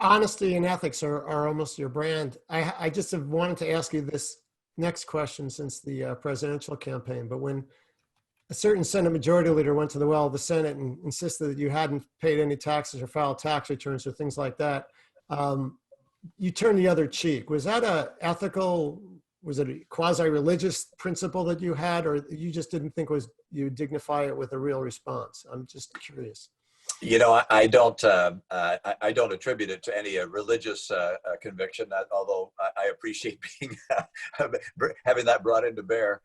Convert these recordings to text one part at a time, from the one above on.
Honesty and ethics are almost your brand. I just have wanted to ask you this next question since the presidential campaign, but when a certain Senate Majority Leader went to the well of the Senate and insisted that you hadn't paid any taxes or filed tax returns or things like that, um, you turned the other cheek. Was that a ethical, was it a quasi-religious principle that you had, or you just didn't think was you dignify it with a real response? I'm just curious. I don't attribute it to any religious conviction. Although I appreciate being having that brought into bear.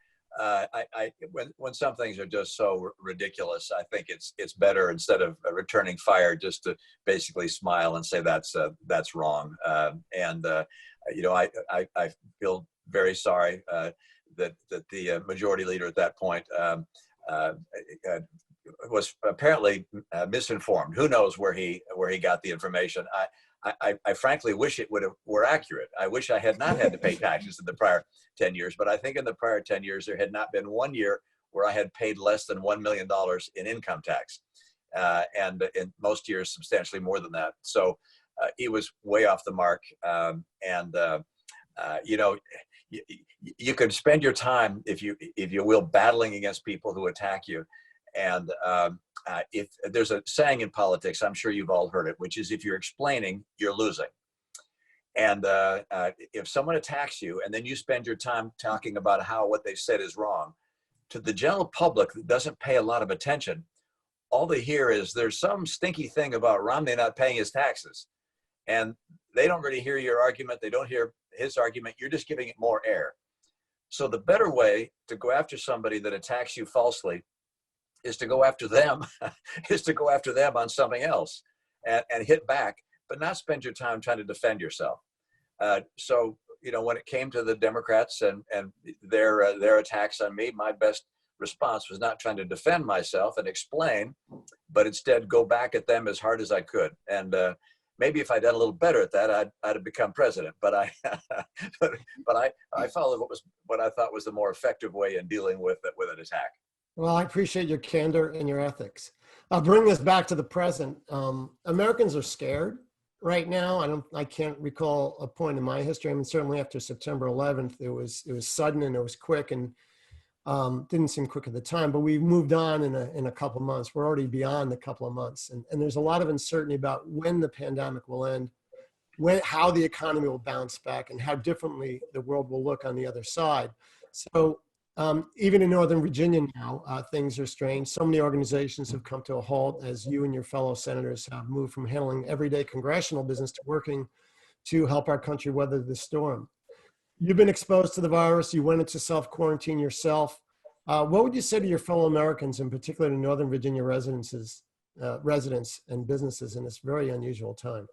When some things are just so ridiculous, I think it's better, instead of returning fire, just to basically smile and say that's wrong. I feel very sorry that the majority leader at that point was apparently misinformed. Who knows where he got the information? I frankly wish it were accurate. I wish I had not had to pay taxes in the prior 10 years, but I think in the prior 10 years, there had not been one year where I had paid less than $1 million in income tax. And in most years, substantially more than that. So he was way off the mark. You could spend your time, if you will, battling against people who attack you. And if there's a saying in politics, I'm sure you've all heard it, which is, if you're explaining, you're losing. And if someone attacks you and then you spend your time talking about how what they said is wrong, to the general public that doesn't pay a lot of attention, all they hear is there's some stinky thing about Romney not paying his taxes. And they don't really hear your argument. They don't hear his argument. You're just giving it more air. So the better way to go after somebody that attacks you falsely is to go after them, on something else and hit back, but not spend your time trying to defend yourself. So, when it came to the Democrats and their attacks on me, my best response was not trying to defend myself and explain, but instead go back at them as hard as I could. And maybe if I'd done a little better at that, I'd have become president. But I followed what I thought was the more effective way in dealing with an attack. Well, I appreciate your candor and your ethics. I'll bring this back to the present. Americans are scared right now. I can't recall a point in my history. I mean, certainly after September 11th, it was sudden and it was quick, and didn't seem quick at the time. But we moved on in a couple of months. We're already beyond a couple of months, and there's a lot of uncertainty about when the pandemic will end, how the economy will bounce back, and how differently the world will look on the other side. So. Even in Northern Virginia now, things are strange. So many organizations have come to a halt as you and your fellow senators have moved from handling everyday congressional business to working to help our country weather the storm. You've been exposed to the virus. You went into self-quarantine yourself. What would you say to your fellow Americans, in particular to Northern Virginia residents and businesses in this very unusual time?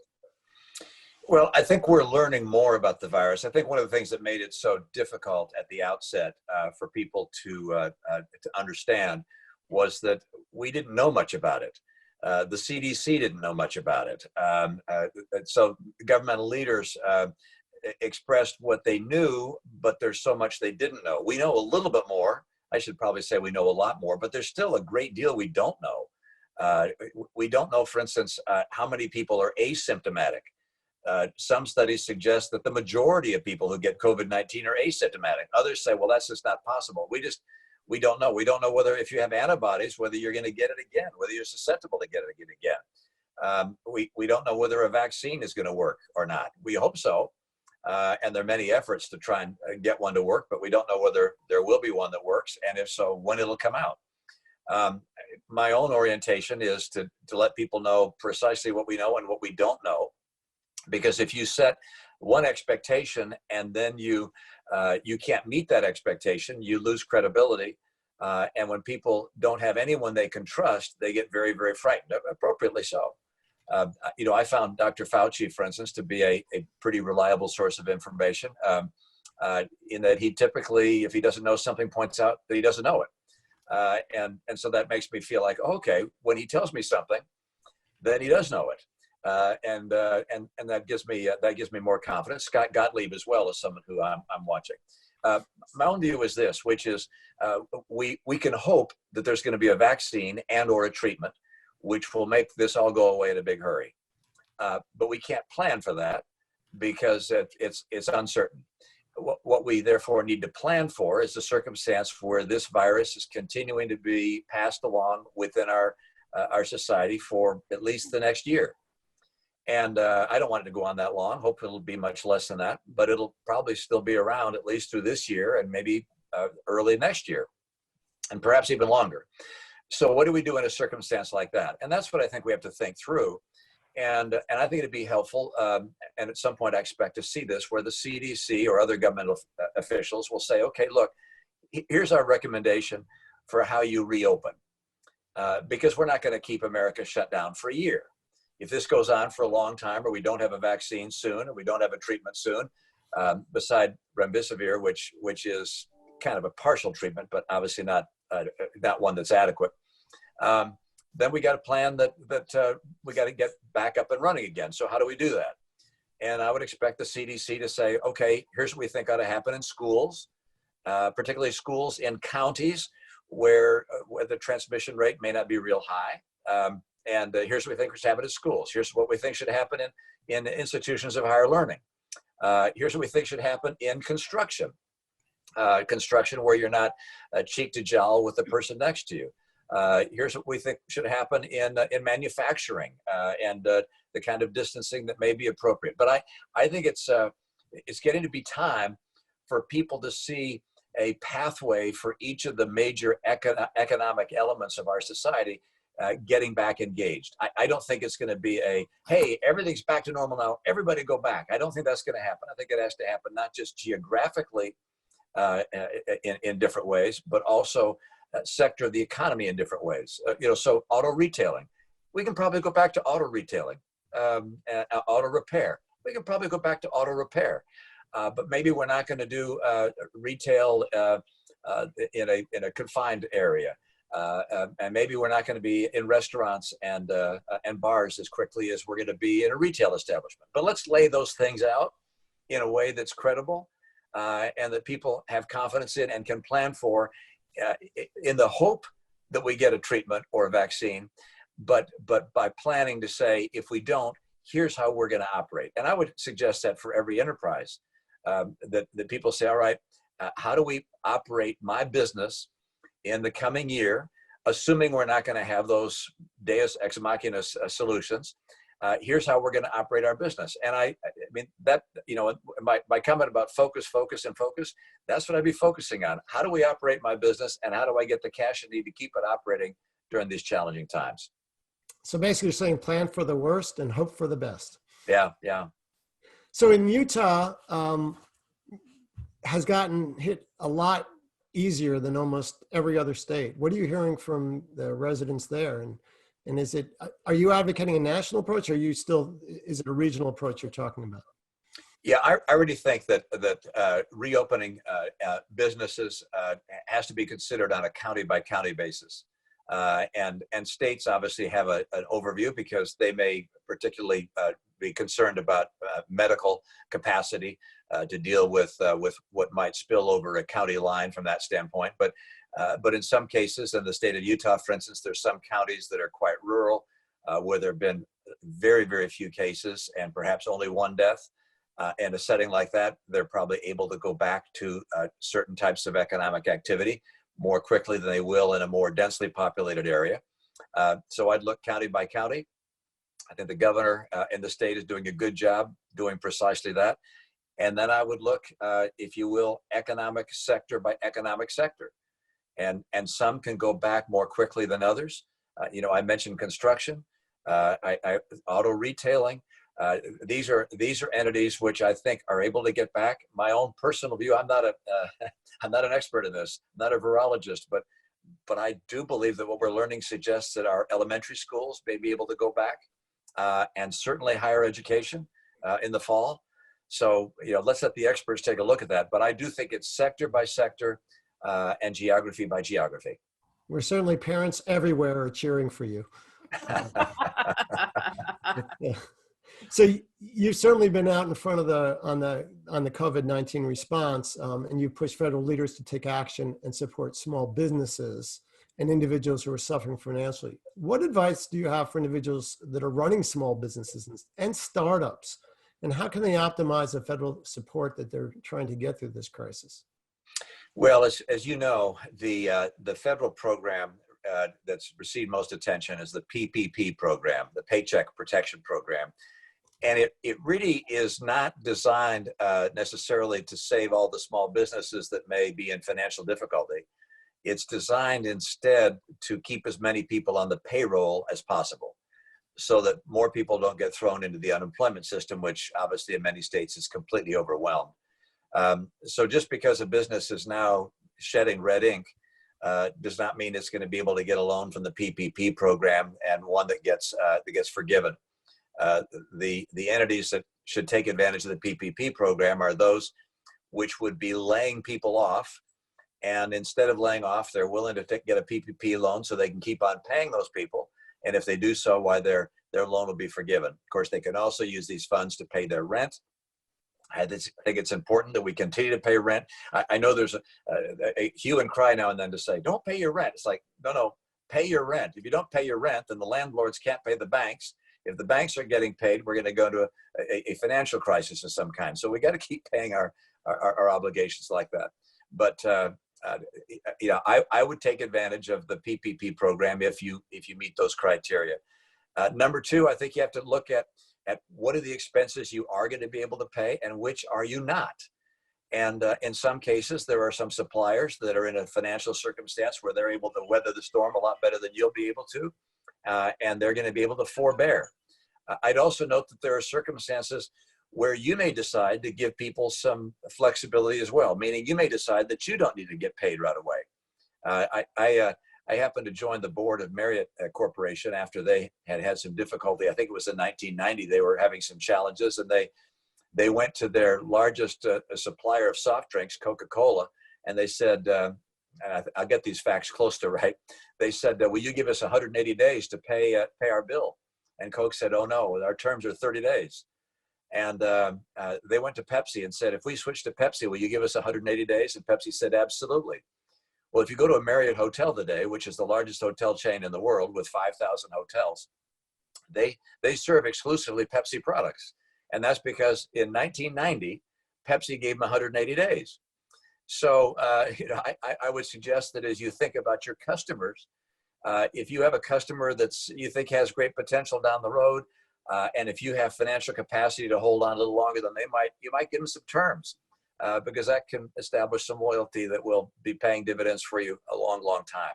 Well, I think we're learning more about the virus. I think one of the things that made it so difficult at the outset for people to understand was that we didn't know much about it. The CDC didn't know much about it. So governmental leaders expressed what they knew, but there's so much they didn't know. We know a little bit more. I should probably say we know a lot more, but there's still a great deal we don't know. We don't know, for instance, how many people are asymptomatic. Some studies suggest that the majority of people who get COVID-19 are asymptomatic. Others say, well, that's just not possible. We don't know. We don't know whether, if you have antibodies, whether you're going to get it again, whether you're susceptible to get it again. We don't know whether a vaccine is going to work or not. We hope so. And there are many efforts to try and get one to work, but we don't know whether there will be one that works. And if so, when it'll come out. My own orientation is to let people know precisely what we know and what we don't know. Because if you set one expectation and then you can't meet that expectation, you lose credibility. And when people don't have anyone they can trust, they get very, very frightened, appropriately so. I found Dr. Fauci, for instance, to be a pretty reliable source of information in that he typically, if he doesn't know something, points out that he doesn't know it. And so that makes me feel like, okay, when he tells me something, then he does know it. And that gives me more confidence. Scott Gottlieb as well is someone who I'm watching. My own view is this, which is we can hope that there's going to be a vaccine and or a treatment which will make this all go away in a big hurry. but we can't plan for that because it's uncertain. What we therefore need to plan for is the circumstance where this virus is continuing to be passed along within our society for at least the next year. And I don't want it to go on that long. Hope it'll be much less than that, but it'll probably still be around at least through this year and maybe early next year, and perhaps even longer. So what do we do in a circumstance like that? And that's what I think we have to think through. And I think it'd be helpful, and at some point I expect to see this, where the CDC or other governmental officials will say, okay, look, here's our recommendation for how you reopen, because we're not going to keep America shut down for a year. If this goes on for a long time, or we don't have a vaccine soon, or we don't have a treatment soon, beside remdesivir, which is kind of a partial treatment, but obviously not one that's adequate, then we got a plan that we got to get back up and running again. So how do we do that? And I would expect the CDC to say, okay, here's what we think ought to happen in schools, particularly schools in counties where the transmission rate may not be real high. And here's what we think should happen in schools. Here's what we think should happen in institutions of higher learning. Here's what we think should happen in construction. Construction where you're not cheek to jowl with the person next to you. Here's what we think should happen in manufacturing and the kind of distancing that may be appropriate. But I think it's getting to be time for people to see a pathway for each of the major economic elements of our society getting back engaged. I don't think it's going to be hey, everything's back to normal now, everybody go back. I don't think that's going to happen. I think it has to happen not just geographically in different ways, but also sector of the economy in different ways. So auto retailing, we can probably go back to auto retailing, auto repair. We can probably go back to auto repair, but maybe we're not going to do retail in a confined area, and maybe we're not going to be in restaurants and bars as quickly as we're going to be in a retail establishment. But let's lay those things out in a way that's credible and that people have confidence in and can plan for. In the hope that we get a treatment or a vaccine, but by planning to say, if we don't, here's how we're going to operate. And I would suggest that for every enterprise, that people say, all right, how do we operate my business in the coming year, assuming we're not going to have those deus ex machina solutions? Here's how we're going to operate our business. And I mean, that, my comment about focus, that's what I'd be focusing on. How do we operate my business, and how do I get the cash I need to keep it operating during these challenging times? So basically you're saying plan for the worst and hope for the best. Yeah. So in Utah, has gotten hit a lot easier than almost every other state. What are you hearing from the residents there? And are you advocating a national approach, or is it a regional approach you're talking about? Yeah, I already think that reopening businesses has to be considered on a county by county basis. And states obviously have an overview because they may particularly be concerned about medical capacity to deal with what might spill over a county line from that standpoint. But in some cases, in the state of Utah, for instance, there's some counties that are quite rural, where there have been very, very few cases and perhaps only one death. In a setting like that, they're probably able to go back to certain types of economic activity more quickly than they will in a more densely populated area. So I'd look county by county. I think the governor in the state is doing a good job doing precisely that. And then I would look, if you will, economic sector by economic sector. And some can go back more quickly than others. I mentioned construction, auto retailing. These are entities which I think are able to get back. My own personal view, I'm not an expert in this, not a virologist, but I do believe that what we're learning suggests that our elementary schools may be able to go back, and certainly higher education in the fall. So let's let the experts take a look at that. But I do think it's sector by sector and geography by geography. We're certainly, parents everywhere are cheering for you. Yeah. So you've certainly been out in front of on the COVID-19 response, and you've pushed federal leaders to take action and support small businesses. and individuals who are suffering financially. What advice do you have for individuals that are running small businesses and startups? And how can they optimize the federal support that they're trying to get through this crisis? Well, as you know, the federal program that's received most attention is the PPP program, the Paycheck Protection Program. And it really is not designed necessarily to save all the small businesses that may be in financial difficulty. It's designed instead to keep as many people on the payroll as possible so that more people don't get thrown into the unemployment system, which obviously in many states is completely overwhelmed. So just because a business is now shedding red ink does not mean it's going to be able to get a loan from the PPP program and one that gets forgiven. The entities that should take advantage of the PPP program are those which would be laying people off. And instead of laying off, they're willing to get a PPP loan so they can keep on paying those people. And if they do so, why their loan will be forgiven. Of course, they can also use these funds to pay their rent. I think it's important that we continue to pay rent. I know there's a hue and cry now and then to say, don't pay your rent. It's like, no, pay your rent. If you don't pay your rent, then the landlords can't pay the banks. If the banks are getting paid, we're going to go into a financial crisis of some kind. So we got to keep paying our obligations like that. But I would take advantage of the PPP program if you meet those criteria. Number two, I think you have to look at what are the expenses you are going to be able to pay and which are you not. And in some cases, there are some suppliers that are in a financial circumstance where they're able to weather the storm a lot better than you'll be able to. And they're going to be able to forbear. I'd also note that there are circumstances where you may decide to give people some flexibility as well, meaning you may decide that you don't need to get paid right away. I happened to join the board of Marriott Corporation after they had some difficulty. I think it was in 1990. They were having some challenges, and they went to their largest supplier of soft drinks, Coca-Cola, and they said, and I'll get these facts close to right. They said, will you give us 180 days to pay our bill? And Coke said, oh no, our terms are 30 days. And they went to Pepsi and said, if we switch to Pepsi, will you give us 180 days? And Pepsi said, absolutely. Well, if you go to a Marriott hotel today, which is the largest hotel chain in the world with 5,000 hotels, they serve exclusively Pepsi products. And that's because in 1990, Pepsi gave them 180 days. So I would suggest that as you think about your customers, if you have a customer that's you think has great potential down the road, and if you have financial capacity to hold on a little longer than you might give them some terms, because that can establish some loyalty that will be paying dividends for you a long, long time.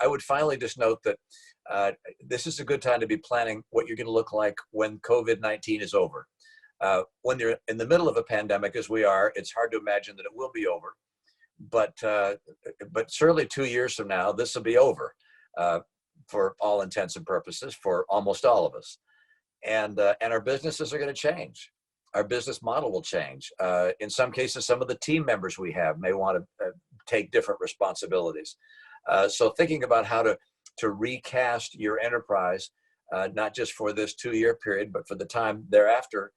I would finally just note that this is a good time to be planning what you're going to look like when COVID-19 is over. When you're in the middle of a pandemic, as we are, it's hard to imagine that it will be over. But certainly 2 years from now, this will be over for all intents and purposes for almost all of us. And our businesses are going to change. Our business model will change. In some cases, some of the team members we have may want to take different responsibilities. So thinking about how to recast your enterprise, not just for this 2-year period, but for the time thereafter,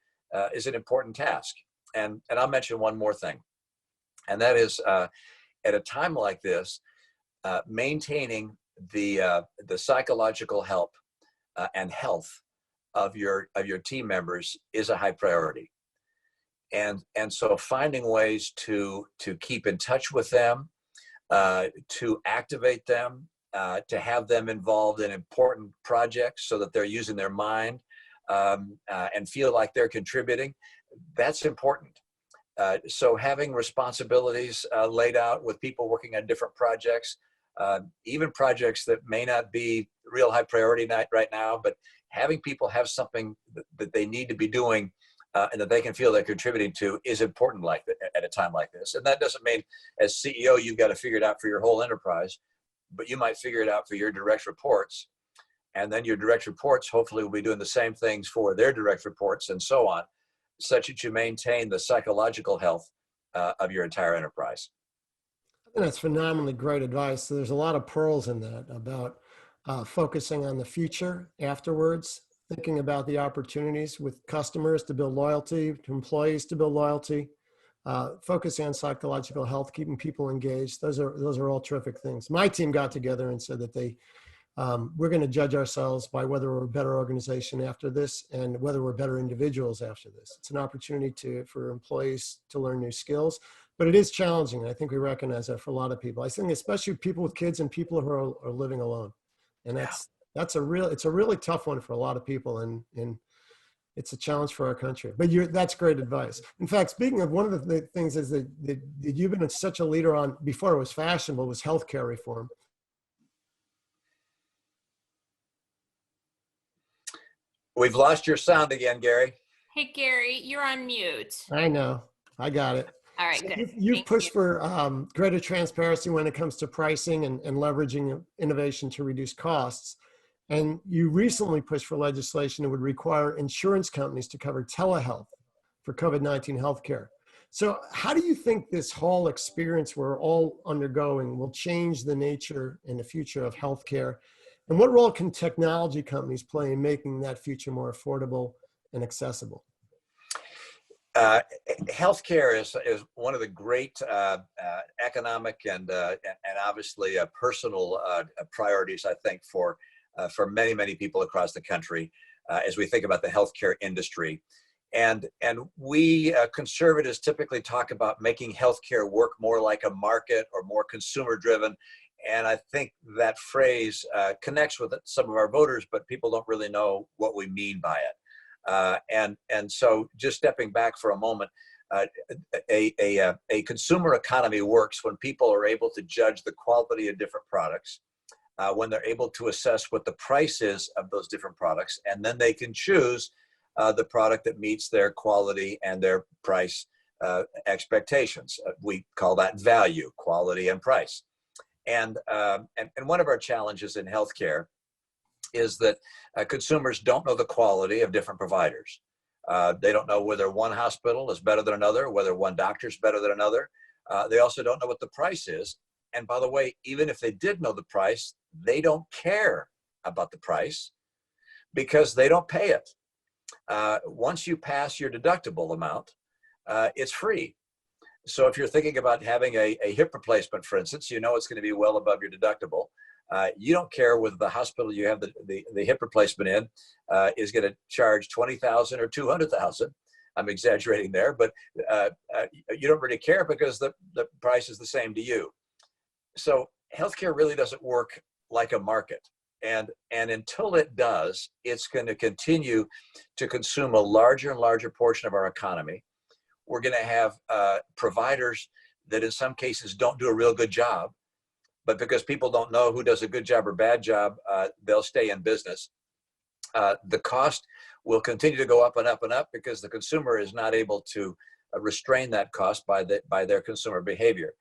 is an important task. And I'll mention one more thing. And that is, at a time like this, maintaining the psychological help and health of your team members is a high priority. And so finding ways to keep in touch with them, to activate them, to have them involved in important projects so that they're using their mind and feel like they're contributing, that's important. So having responsibilities laid out with people working on different projects, even projects that may not be real high priority right now, but having people have something that they need to be doing and that they can feel they're contributing to is important at a time like this. And that doesn't mean as CEO, you've got to figure it out for your whole enterprise, but you might figure it out for your direct reports. And then your direct reports hopefully will be doing the same things for their direct reports and so on, such that you maintain the psychological health of your entire enterprise. I think that's phenomenally great advice. So there's a lot of pearls in that about focusing on the future afterwards, thinking about the opportunities with customers to build loyalty, to employees to build loyalty, focusing on psychological health, keeping people engaged. Those are all terrific things. My team got together and said that we're going to judge ourselves by whether we're a better organization after this and whether we're better individuals after this. It's an opportunity for employees to learn new skills, but it is challenging. I think we recognize that for a lot of people. I think especially people with kids and people who are living alone. And it's a really tough one for a lot of people, and it's a challenge for our country. But that's great advice. In fact, speaking of, one of the things is that you've been such a leader on, before it was fashionable, was healthcare reform. We've lost your sound again, Gary. Hey, Gary, you're on mute. I know. I got it. All right, So good. You've pushed for greater transparency when it comes to pricing and leveraging innovation to reduce costs. And you recently pushed for legislation that would require insurance companies to cover telehealth for COVID-19 healthcare. So how do you think this whole experience we're all undergoing will change the nature and the future of healthcare? And what role can technology companies play in making that future more affordable and accessible? Healthcare is one of the great economic and obviously personal priorities, I think, for many, many people across the country as we think about the healthcare industry. And we conservatives typically talk about making healthcare work more like a market or more consumer driven. And I think that phrase connects with some of our voters, but people don't really know what we mean by it. And so just stepping back for a moment, a consumer economy works when people are able to judge the quality of different products, when they're able to assess what the price is of those different products, and then they can choose the product that meets their quality and their price expectations. We call that value, quality, and price. And one of our challenges in healthcare is that consumers don't know the quality of different providers. They don't know whether one hospital is better than another, whether one doctor is better than another. They also don't know what the price is. And by the way, even if they did know the price, they don't care about the price because they don't pay it. Once you pass your deductible amount, it's free. So if you're thinking about having a hip replacement, for instance, you know it's going to be well above your deductible. You don't care whether the hospital you have the hip replacement in is going to charge $20,000 or $200,000. I'm exaggerating there, but you don't really care because the price is the same to you. So healthcare really doesn't work like a market. And until it does, it's going to continue to consume a larger and larger portion of our economy. We're going to have providers that in some cases don't do a real good job, but because people don't know who does a good job or bad job, they'll stay in business. The cost will continue to go up and up and up because the consumer is not able to restrain that cost by their consumer behavior.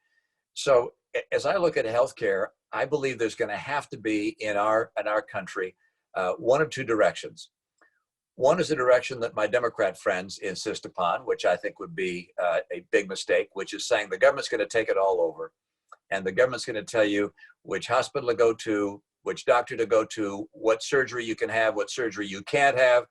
So as I look at healthcare, I believe there's going to have to be in our country one of two directions. One is the direction that my Democrat friends insist upon, which I think would be a big mistake, which is saying the government's going to take it all over. And the government's going to tell you which hospital to go to, which doctor to go to, what surgery you can have, what surgery you can't have.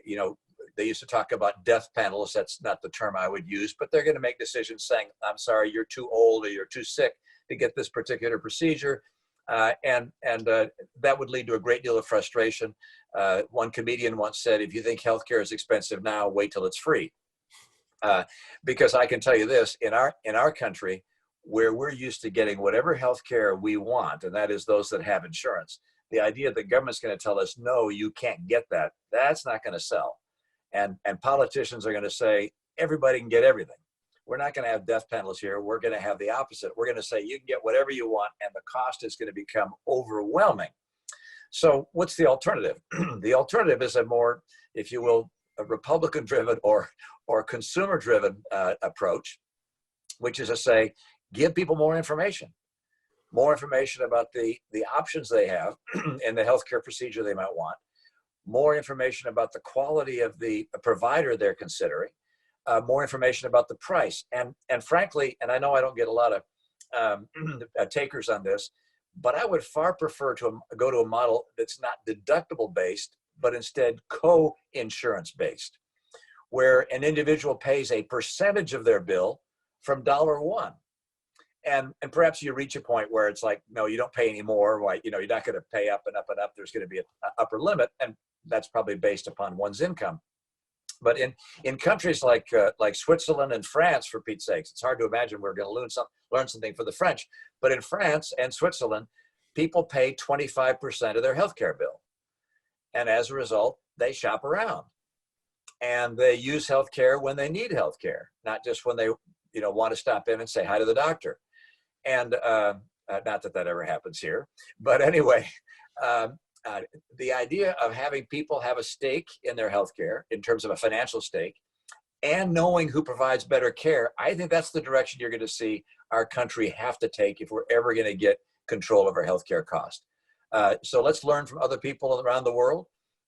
You know, they used to talk about death panels. That's not the term I would use, but they're going to make decisions saying, I'm sorry, you're too old or you're too sick to get this particular procedure. And that would lead to a great deal of frustration. One comedian once said, if you think healthcare is expensive now, wait till it's free. Because I can tell you this, in our country, where we're used to getting whatever healthcare we want, and that is those that have insurance, the idea that the government's going to tell us, no, you can't get that, that's not going to sell. And politicians are going to say, everybody can get everything. We're not going to have death panels here. We're going to have the opposite. We're going to say you can get whatever you want, and the cost is going to become overwhelming. So what's the alternative? The alternative is a more, if you will, a Republican-driven or consumer-driven approach, which is to say, give people more information about the options they have and the healthcare procedure they might want, more information about the quality of the provider they're considering, more information about the price. And frankly, and I know I don't get a lot of takers on this, but I would far prefer to go to a model that's not deductible based, but instead co-insurance based, where an individual pays a percentage of their bill from $1. And perhaps you reach a point where it's like, no, you don't pay any more. Like, you're not going to pay up and up and up. There's going to be an upper limit, and that's probably based upon one's income. But in countries like Switzerland and France, for Pete's sakes, it's hard to imagine we're going to learn something for the French. But in France and Switzerland, people pay 25% of their healthcare bill, and as a result, they shop around, and they use healthcare when they need healthcare, not just when they want to stop in and say hi to the doctor. And not that ever happens here, but anyway. The idea of having people have a stake in their healthcare in terms of a financial stake and knowing who provides better care, I think that's the direction you're going to see our country have to take if we're ever going to get control of our healthcare cost. So let's learn from other people around the world.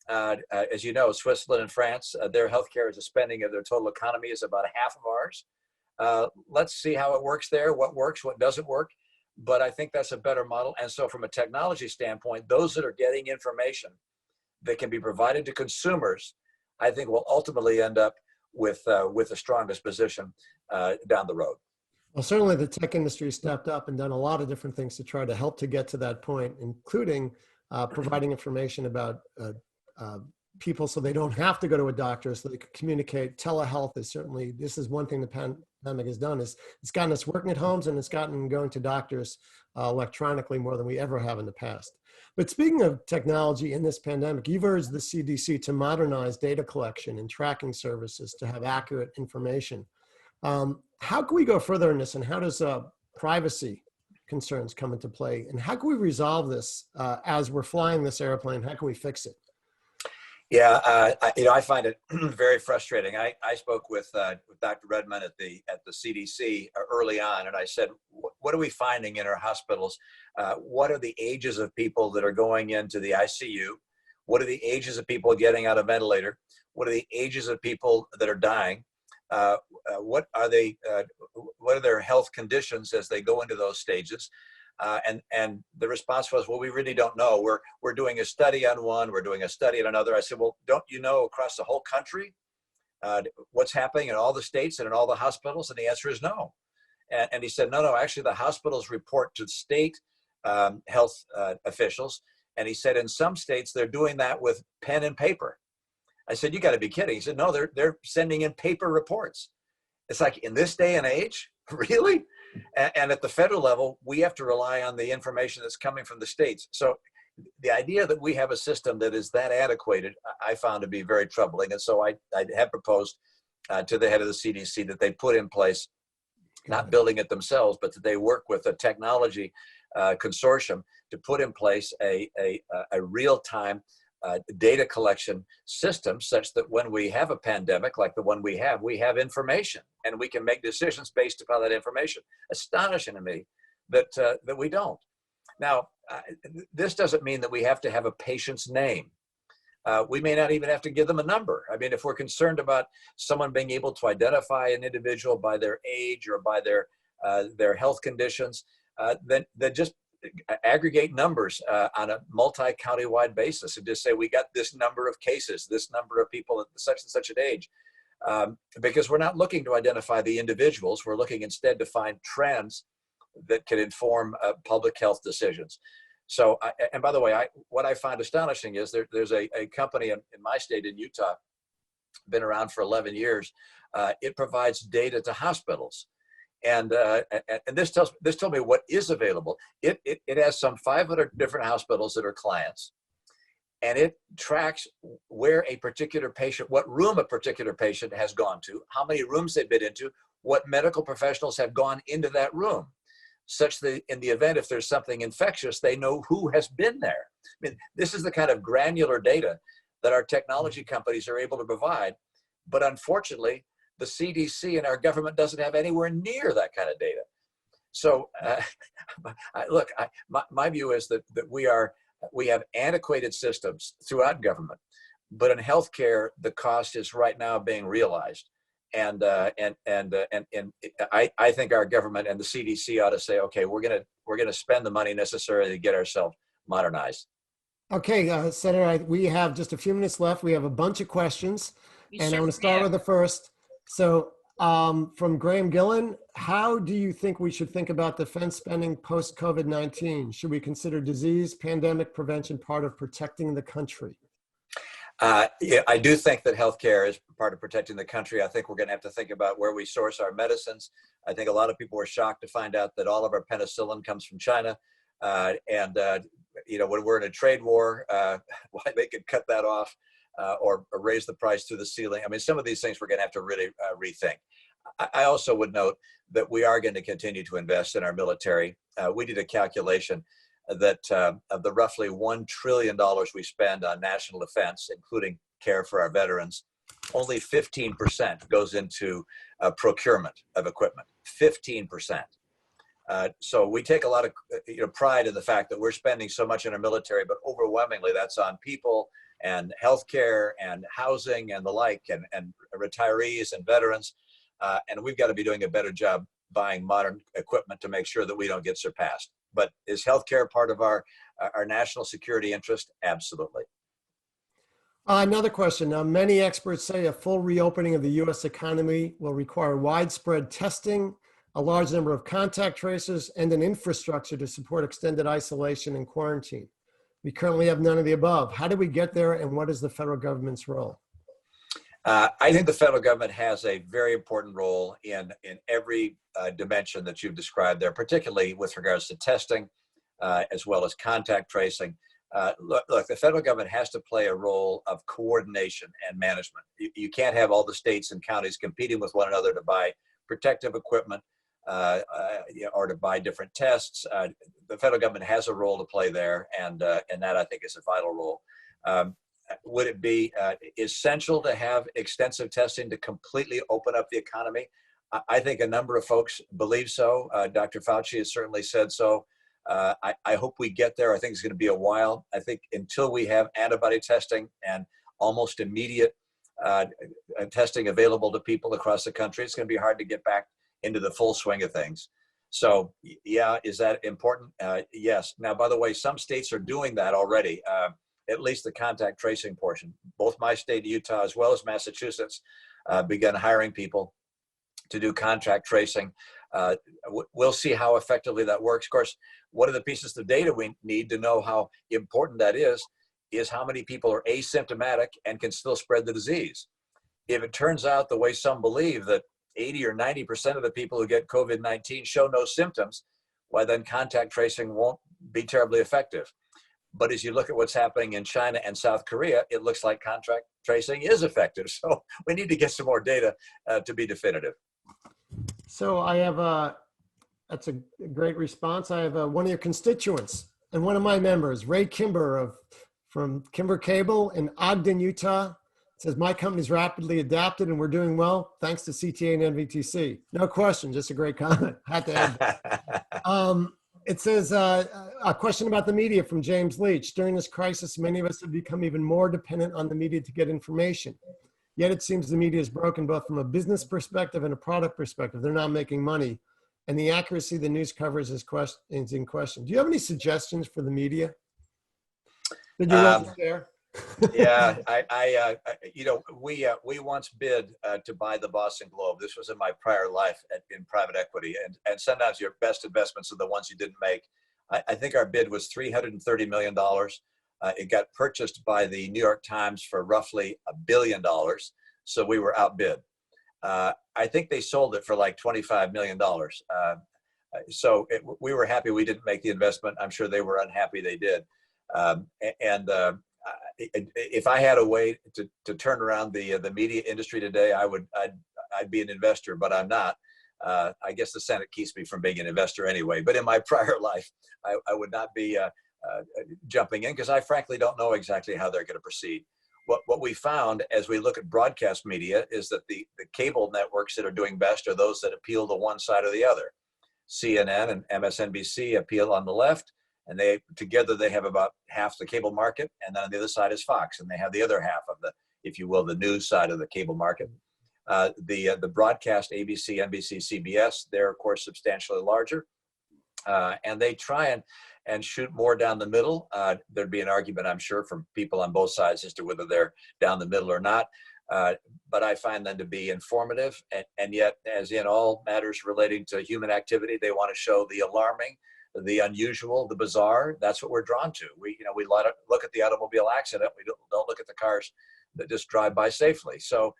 As you know, Switzerland and France, their healthcare as a spending of their total economy is about half of ours. Let's see how it works there, what works, what doesn't work. But I think that's a better model. And so from a technology standpoint, those that are getting information that can be provided to consumers, I think will ultimately end up with the strongest position down the road. Well, certainly the tech industry stepped up and done a lot of different things to try to help to get to that point, including providing information about people so they don't have to go to a doctor, so they can communicate. Telehealth is certainly, this is one thing the pandemic has done, is it's gotten us working at homes, and it's gotten going to doctors electronically more than we ever have in the past. But speaking of technology in this pandemic, you've urged the CDC to modernize data collection and tracking services to have accurate information. How can we go further in this, and how does privacy concerns come into play? And how can we resolve this as we're flying this airplane? How can we fix it? Yeah, I find it very frustrating. I spoke with Dr. Redmond at the CDC early on, and I said, what are we finding in our hospitals? What are the ages of people that are going into the ICU? What are the ages of people getting out of ventilator? What are the ages of people that are dying? What are their health conditions as they go into those stages? And the response was, well, we really don't know. We're doing a study on one, we're doing a study on another. I said, well, don't you know across the whole country what's happening in all the states and in all the hospitals? And the answer is no. And he said, no, actually the hospitals report to state health officials. And he said, in some states, they're doing that with pen and paper. I said, you got to be kidding. He said, no, they're sending in paper reports. It's like, in this day and age, really? And at the federal level, we have to rely on the information that's coming from the states. So the idea that we have a system that is that antiquated, I found to be very troubling. And so I have proposed to the head of the CDC that they put in place, not building it themselves, but that they work with a technology consortium to put in place a real-time data collection system, such that when we have a pandemic like the one we have information, and we can make decisions based upon that information. Astonishing to me that we don't. Now, this doesn't mean that we have to have a patient's name. We may not even have to give them a number. I mean, if we're concerned about someone being able to identify an individual by their age or by their health conditions, then just aggregate numbers on a multi-county-wide basis and just say, we got this number of cases, this number of people at such and such an age. Because we're not looking to identify the individuals, we're looking instead to find trends that can inform public health decisions. So, and by the way, what I find astonishing is there's a company in my state, in Utah, been around for 11 years. It provides data to hospitals. And this told me what is available. It has some 500 different hospitals that are clients, and it tracks where a particular patient, what room a particular patient has gone to, how many rooms they've been into, what medical professionals have gone into that room, such that in the event if there's something infectious, they know who has been there. I mean, this is the kind of granular data that our technology companies are able to provide, but unfortunately, the CDC and our government doesn't have anywhere near that kind of data. So, look, my view is that we have antiquated systems throughout government, but in healthcare, the cost is right now being realized, and I think our government and the CDC ought to say, okay, we're gonna spend the money necessary to get ourselves modernized. Okay, Senator, we have just a few minutes left. We have a bunch of questions. You And I sure want to start do. with the first. So from Graham Gillen, how do you think we should think about defense spending post-COVID-19? Should we consider disease, pandemic prevention part of protecting the country? Yeah, I do think that healthcare is part of protecting the country. I think we're going to have to think about where we source our medicines. I think a lot of people were shocked to find out that all of our penicillin comes from China. When we're in a trade war, why they could cut that off or raise the price through the ceiling. I mean, some of these things we're going to have to really rethink. I also would note that we are going to continue to invest in our military. We did a calculation that of the roughly $1 trillion we spend on national defense, including care for our veterans, only 15% goes into procurement of equipment. 15%. So we take a lot of pride in the fact that we're spending so much in our military, but overwhelmingly that's on people and healthcare and housing and the like, and retirees and veterans. And we've got to be doing a better job buying modern equipment to make sure that we don't get surpassed. But is healthcare part of our national security interest? Absolutely. Another question. Many experts say a full reopening of the U.S. economy will require widespread testing, a large number of contact tracers, and an infrastructure to support extended isolation and quarantine. We currently have none of the above. How do we get there, and what is the federal government's role? I think the federal government has a very important role in every dimension that you've described there, particularly with regards to testing, as well as contact tracing. Look, the federal government has to play a role of coordination and management. You can't have all the states and counties competing with one another to buy protective equipment or to buy different tests. The federal government has a role to play there, and that I think is a vital role. Would it be essential to have extensive testing to completely open up the economy? I think a number of folks believe so. Dr. Fauci has certainly said so. I hope we get there. I think it's going to be a while. I think until we have antibody testing and almost immediate testing available to people across the country, it's going to be hard to get back into the full swing of things. So yeah, is that important? Yes. Now, by the way, some states are doing that already. At least the contact tracing portion. Both my state, Utah, as well as Massachusetts, began hiring people to do contact tracing. We'll see how effectively that works. Of course, one of the pieces of data we need to know how important that is how many people are asymptomatic and can still spread the disease. If it turns out the way some believe that 80 or 90% of the people who get COVID-19 show no symptoms, well, then contact tracing won't be terribly effective. But as you look at what's happening in China and South Korea, it looks like contact tracing is effective. So we need to get some more data to be definitive. So I have that's a great response. I have one of your constituents and one of my members, Ray Kimber from Kimber Cable in Ogden, Utah. Says, my company's rapidly adapted and we're doing well thanks to CTA and NVTC. No question, just a great comment. Had to add that. It says, a question about the media from James Leach. During this crisis, many of us have become even more dependent on the media to get information. Yet it seems the media is broken both from a business perspective and a product perspective. They're not making money. And the accuracy of the news coverage is in question. Do you have any suggestions for the media? Did you want to share? Yeah, we once bid to buy the Boston Globe. This was in my prior life in private equity, and sometimes your best investments are the ones you didn't make. I think our bid was $330 million. It got purchased by the New York Times for roughly $1 billion, so we were outbid. I think they sold it for like $25 million. So we were happy we didn't make the investment. I'm sure they were unhappy they did. If I had a way to turn around the media industry today, I'd be an investor, but I'm not. I guess the Senate keeps me from being an investor anyway. But in my prior life, I would not be jumping in because I frankly don't know exactly how they're going to proceed. What we found as we look at broadcast media is that the cable networks that are doing best are those that appeal to one side or the other. CNN and MSNBC appeal on the left. And together they have about half the cable market, and then on the other side is Fox, and they have the other half of the, if you will, the news side of the cable market. The broadcast ABC, NBC, CBS, they're of course substantially larger, and they try and shoot more down the middle. There'd be an argument, I'm sure, from people on both sides as to whether they're down the middle or not. but I find them to be informative. And yet, as in all matters relating to human activity, they want to show the alarming, the unusual, the bizarre. That's what we're drawn to. We look at the automobile accident. We don't look at the cars that just drive by safely. So,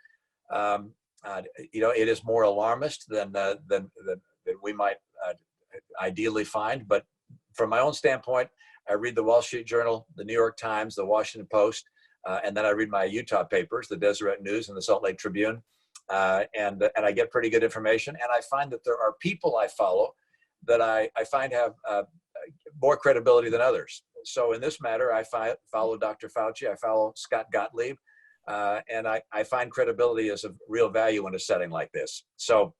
it is more alarmist than we might ideally find. But from my own standpoint, I read the Wall Street Journal, the New York Times, the Washington Post, and then I read my Utah papers, the Deseret News and the Salt Lake Tribune, and I get pretty good information. And I find that there are people I follow that I find have more credibility than others. So in this matter, I follow Dr. Fauci, I follow Scott Gottlieb, and I find credibility is of real value in a setting like this. So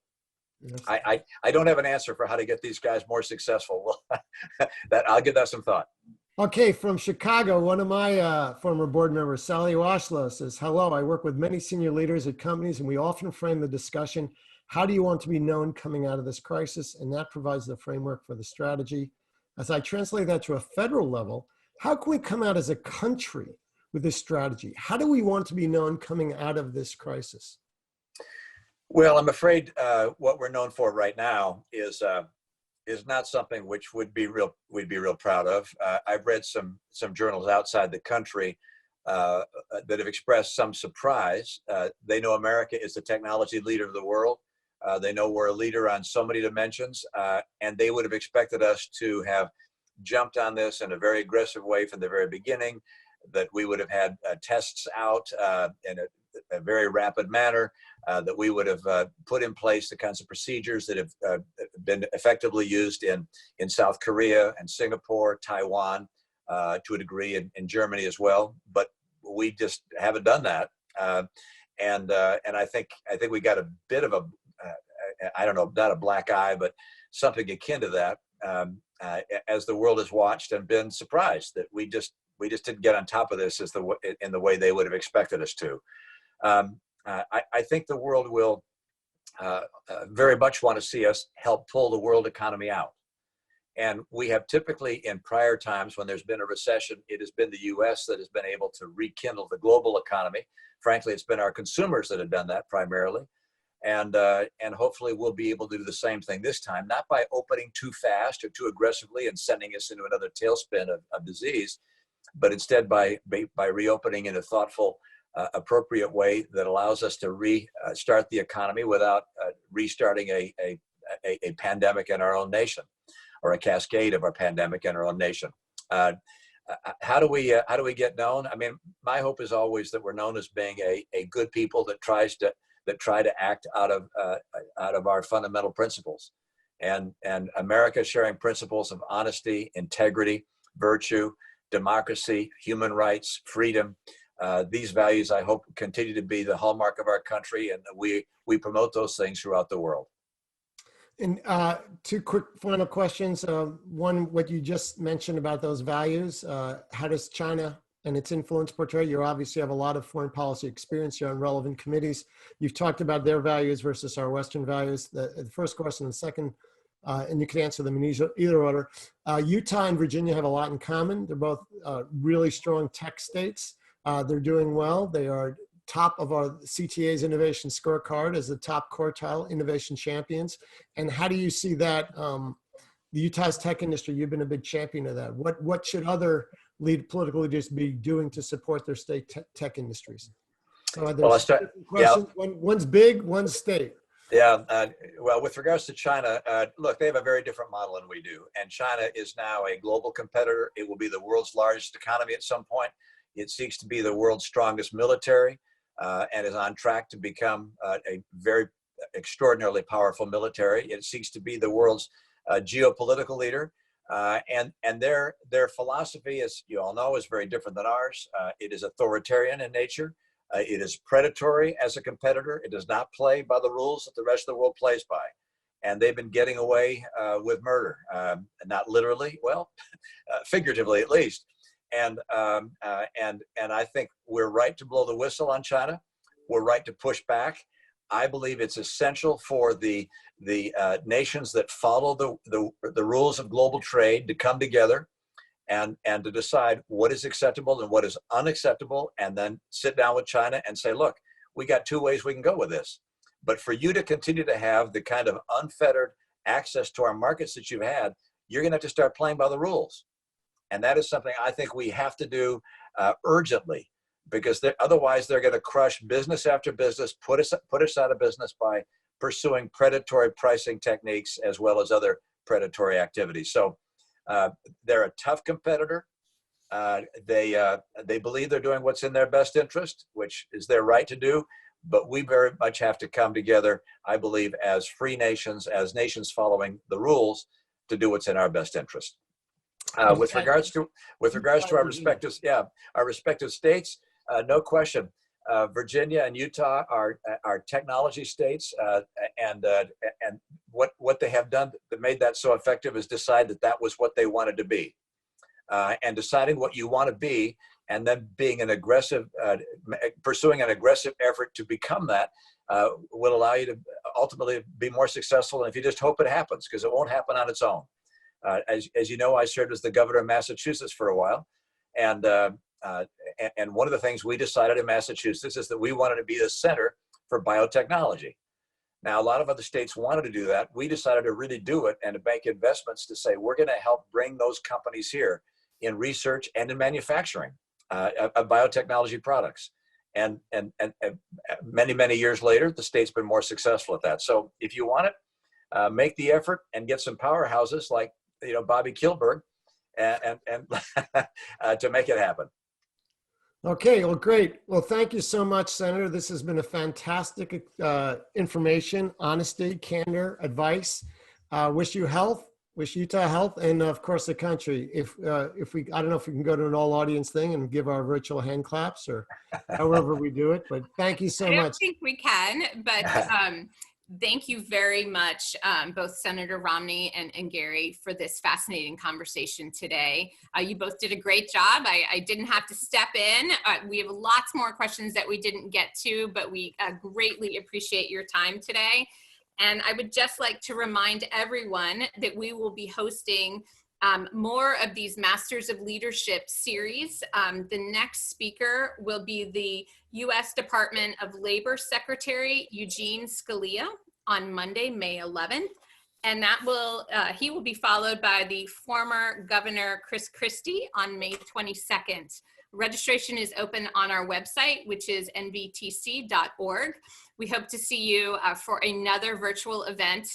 I don't have an answer for how to get these guys more successful. Well, I'll give that some thought. Okay, from Chicago, one of my former board members, Sally Washlow, says, hello, I work with many senior leaders at companies, and we often frame the discussion, how do you want to be known coming out of this crisis? And that provides the framework for the strategy. As I translate that to a federal level, how can we come out as a country with this strategy? How do we want to be known coming out of this crisis? Well, I'm afraid what we're known for right now is not something which we'd be real proud of. I've read some journals outside the country that have expressed some surprise. They know America is the technology leader of the world. They know we're a leader on so many dimensions, and they would have expected us to have jumped on this in a very aggressive way from the very beginning, that we would have had tests out in a very rapid manner, that we would have put in place the kinds of procedures that have been effectively used in South Korea and Singapore, Taiwan, to a degree in Germany as well. But we just haven't done that. And I think we got a bit of a, I don't know, not a black eye, but something akin to that, as the world has watched and been surprised that we just didn't get on top of this in the way they would have expected us to. I think the world will very much want to see us help pull the world economy out. And we have typically, in prior times when there's been a recession, it has been the US that has been able to rekindle the global economy. Frankly, it's been our consumers that have done that primarily. And hopefully we'll be able to do the same thing this time, not by opening too fast or too aggressively and sending us into another tailspin of disease, but instead by reopening in a thoughtful, appropriate way that allows us to restart the economy without restarting a pandemic in our own nation, or a cascade of our pandemic in our own nation. How do we get known? I mean, my hope is always that we're known as being a good people that try to act out of our fundamental principles, and America sharing principles of honesty, integrity, virtue, democracy, human rights, freedom. These values, I hope, continue to be the hallmark of our country, and we promote those things throughout the world. And two quick final questions. One, what you just mentioned about those values, how does China and its influence portray? You obviously have a lot of foreign policy experience. You're on relevant committees. You've talked about their values versus our Western values. The first question, and the second, and you can answer them in either order. Utah and Virginia have a lot in common. They're both really strong tech states. They're doing well. They are top of our CTA's innovation scorecard as the top quartile innovation champions. And how do you see that, the Utah's tech industry? You've been a big champion of that. What should other political leaders be doing to support their state tech industries? So one's big, one's state. Yeah, well, with regards to China, look, they have a very different model than we do. And China is now a global competitor. It will be the world's largest economy at some point. It seeks to be the world's strongest military, and is on track to become a very extraordinarily powerful military. It seeks to be the world's geopolitical leader. And their philosophy, as you all know, is very different than ours. It is authoritarian in nature. It is predatory as a competitor. It does not play by the rules that the rest of the world plays by. And they've been getting away with murder, not literally, well, figuratively at least. And I think we're right to blow the whistle on China. We're right to push back. I believe it's essential for the nations that follow the rules of global trade to come together and to decide what is acceptable and what is unacceptable, and then sit down with China and say, look, we got two ways we can go with this. But for you to continue to have the kind of unfettered access to our markets that you've had, you're going to have to start playing by the rules. And that is something I think we have to do urgently, because otherwise they're going to crush business after business, put us out of business by pursuing predatory pricing techniques as well as other predatory activities. So they're a tough competitor. They believe they're doing what's in their best interest, which is their right to do. But we very much have to come together, I believe, as free nations, as nations following the rules, to do what's in our best interest. With regards to our respective states, no question, Virginia and Utah are technology states, and what they have done that made that so effective is decide that was what they wanted to be, and deciding what you want to be, and then being pursuing an aggressive effort to become that will allow you to ultimately be more successful. And if you just hope it happens, because it won't happen on its own. As you know, I served as the governor of Massachusetts for a while, and one of the things we decided in Massachusetts is that we wanted to be the center for biotechnology. Now, a lot of other states wanted to do that. We decided to really do it and to make investments to say we're going to help bring those companies here in research and in manufacturing of biotechnology products. And many years later, the state's been more successful at that. So if you want it, make the effort and get some powerhouses like Bobby Kilberg and to make it happen. Okay, well, great. Well, thank you so much, Senator. This has been a fantastic information, honesty, candor, advice. Wish you health, wish Utah health, and of course the country. I don't know if we can go to an all audience thing and give our virtual hand claps or however we do it, but thank you so much. I don't think we can, but thank you very much, both Senator Romney and Gary, for this fascinating conversation today. You both did a great job. I didn't have to step in. We have lots more questions that we didn't get to, but we greatly appreciate your time today. And I would just like to remind everyone that we will be hosting more of these Masters of Leadership series. The next speaker will be the U.S. Department of Labor Secretary Eugene Scalia on Monday, May 11th. And he will be followed by the former Governor Chris Christie on May 22nd. Registration is open on our website, which is nvtc.org. We hope to see you for another virtual event.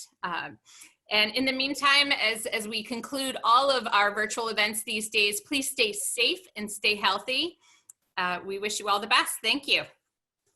And in the meantime, as we conclude all of our virtual events these days, please stay safe and stay healthy. We wish you all the best. Thank you.